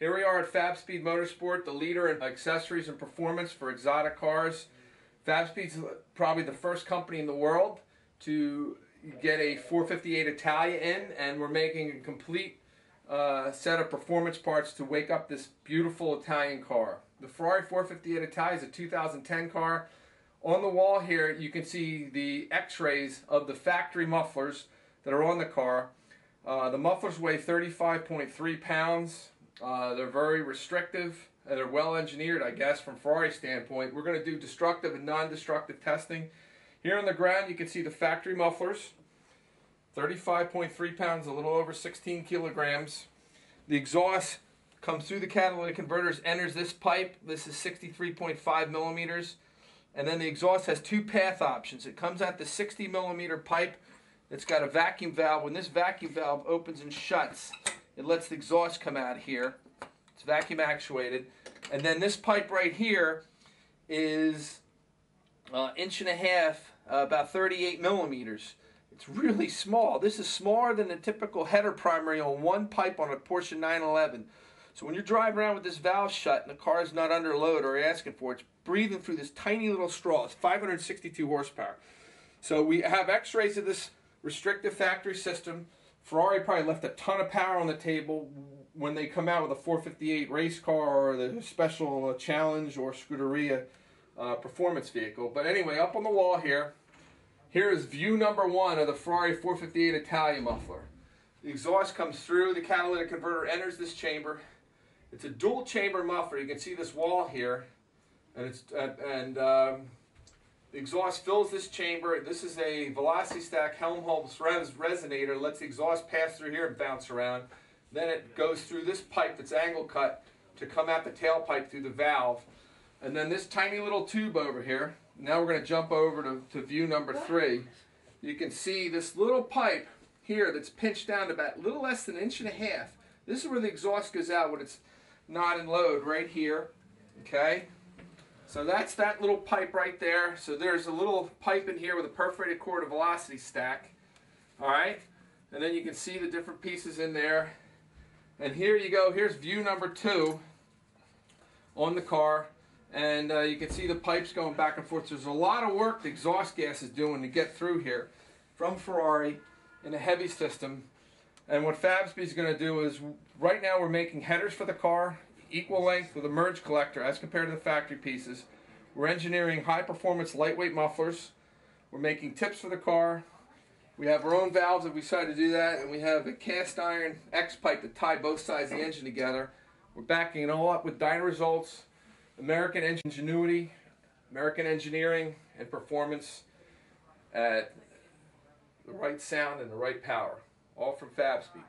Here we are at Fabspeed Motorsport, the leader in accessories and performance for exotic cars. Fabspeed's probably the first company in the world to get a 458 Italia in, and we're making a complete set of performance parts to wake up this beautiful Italian car. The Ferrari 458 Italia is a 2010 car. On the wall here you can see the x-rays of the factory mufflers that are on the car. The mufflers weigh 35.3 pounds. They're very restrictive and they're well engineered, I guess, from Ferrari standpoint. We're going to do destructive and non-destructive testing. Here on the ground you can see the factory mufflers. 35.3 pounds, a little over 16 kilograms. The exhaust comes through the catalytic converters, enters this pipe. This is 63.5 millimeters. And then the exhaust has two path options. It comes out the 60 millimeter pipe. It's got a vacuum valve. When this vacuum valve opens and shuts, it lets the exhaust come out here. It's vacuum actuated. And then this pipe right here is inch and a half, about 38 millimeters. It's really small. This is smaller than the typical header primary on one pipe on a Porsche 911. So when you're driving around with this valve shut and the car is not under load or asking for it, it's breathing through this tiny little straw. It's 562 horsepower. So we have x-rays of this restrictive factory system. Ferrari probably left a ton of power on the table when they come out with a 458 race car or the special challenge or Scuderia performance vehicle. But anyway, up on the wall here, here is view number one of the Ferrari 458 Italia muffler. The exhaust comes through, the catalytic converter enters this chamber. It's a dual chamber muffler. You can see this wall here, and the exhaust fills this chamber. This is a velocity stack Helmholtz resonator. It lets the exhaust pass through here and bounce around. Then it goes through this pipe that's angle cut to come out the tailpipe through the valve. And then this tiny little tube over here. Now we're going to jump over to view number three. You can see this little pipe here that's pinched down to about a little less than an inch and a half. This is where the exhaust goes out when it's not in load, right here. Okay? So that's that little pipe right there. So there's a little pipe in here with a perforated core to velocity stack. Alright? And then you can see the different pieces in there. And here you go. Here's view number two on the car. And you can see the pipes going back and forth. There's a lot of work the exhaust gas is doing to get through here from Ferrari in a heavy system. And what Fabspeed is going to do is, right now we're making headers for the car, equal length with a merge collector as compared to the factory pieces. We're engineering high performance lightweight mufflers. We're making tips for the car. We have our own valves if we decide to do that, and we have a cast iron X pipe to tie both sides of the engine together. We're backing it all up with dyno results, American ingenuity, American engineering and performance at the right sound and the right power. All from Fabspeed.